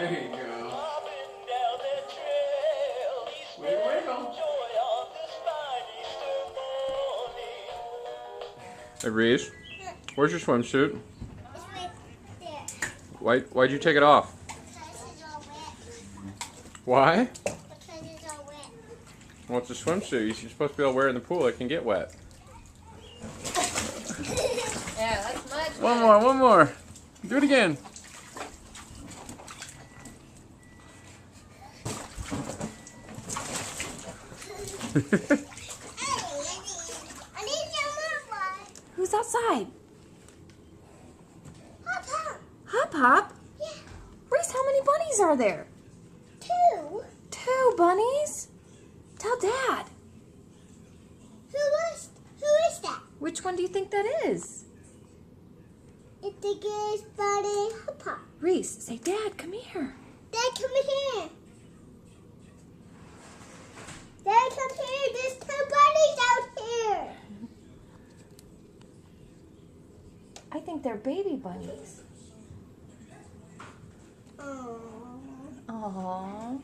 There you go. Wiggle, wiggle. Hey, Reese, where's your swimsuit? It's right there. Why'd you take it off? Because it's all wet. Why? Because it's all wet. Well, it's a swimsuit. You're supposed to be able to wear it in the pool. It can get wet. Yeah, that's much. One more. Do it again. I need some more one. Who's outside? Hop, hop. Hop Hop? Yeah. Reese, how many bunnies are there? 2. 2 bunnies? Tell Dad. Who is that? Which one do you think that is? It's the biggest bunny. Hop, hop. Reese, say, Dad, come here. Dad, come here. Dad, come here. There's 2 bunnies out here. I think they're baby bunnies. Aww. Aww.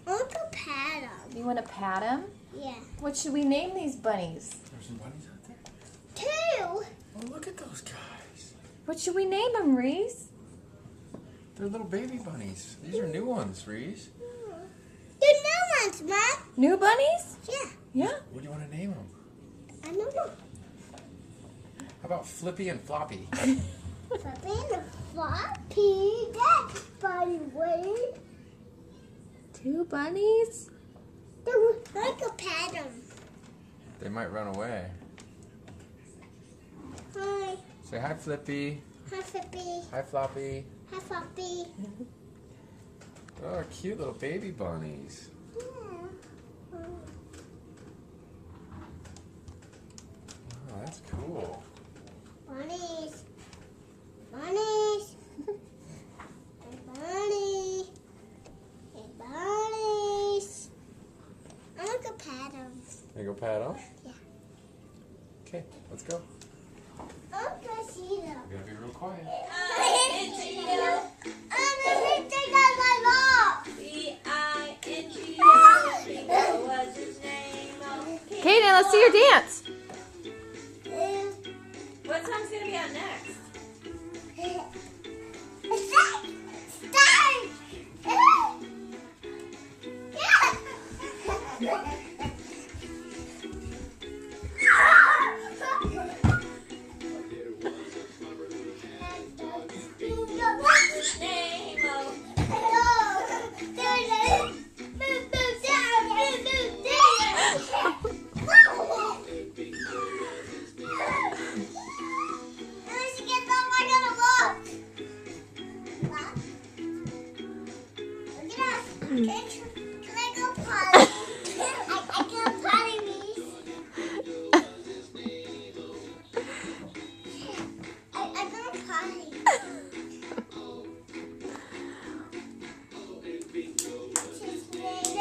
I want to pat them. You want to pat them? Yeah. What should we name these bunnies? There's some bunnies out there. 2. Oh, look at those guys. What should we name them, Reese? They're little baby bunnies. These are new ones, Reese. They're new ones, Mom. New bunnies? Yeah. Yeah. What do you want to name them? I don't know. How about Flippy and Floppy? Flippy and Floppy. That's funny word. 2 bunnies? I could pat them. They might run away. Hi. Say hi, Flippy. Hi, Flippy. Hi, Floppy. Hi, Floppy. Oh, cute little baby bunnies. Yeah. Oh, that's cool. Bunnies. Bunnies. Hey, bunny. Hey, bunnies. I'm going to pat them. You go pat them? Yeah. Okay, let's go. I'm going to see them. We gotta be real quiet. Kaden, let's see your dance. What song's gonna be on next? Can I go potty? I can't potty me. I go potty. She's made it.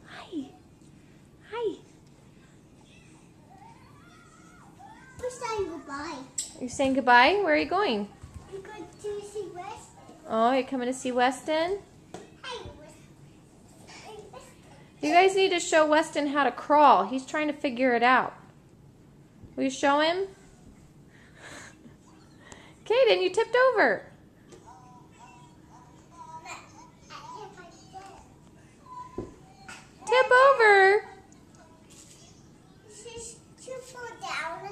Hi. Hi. We're saying goodbye. You're saying goodbye? Where are you going? We're going to see West. Oh, you're coming to see Weston? Hey, You guys need to show Weston how to crawl. He's trying to figure it out. Will you show him? Kaden, you tipped over. Tip over. She'll fall down.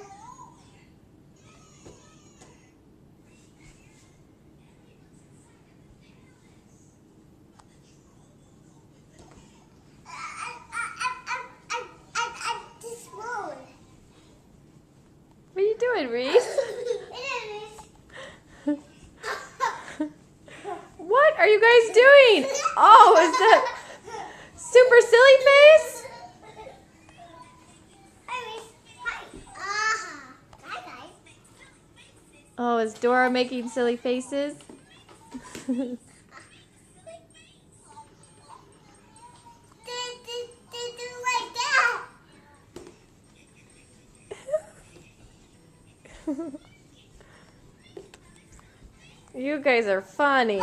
This moon. What are you doing? coming, Reese. What are you guys doing? Oh, is that super silly face? Oh, is Dora making silly faces? You guys are funny.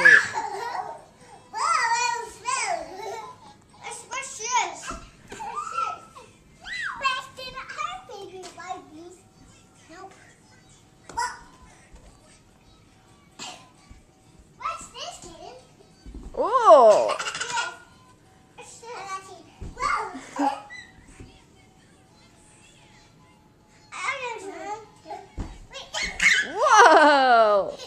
Oh. Whoa.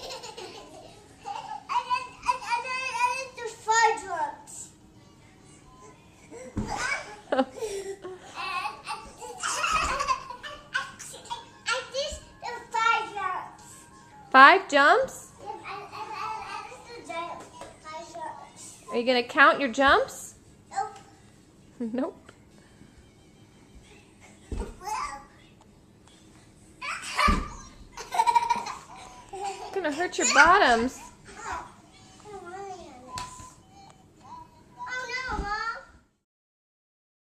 Five jumps? Are you going to count your jumps? Nope. It's going to hurt your bottoms.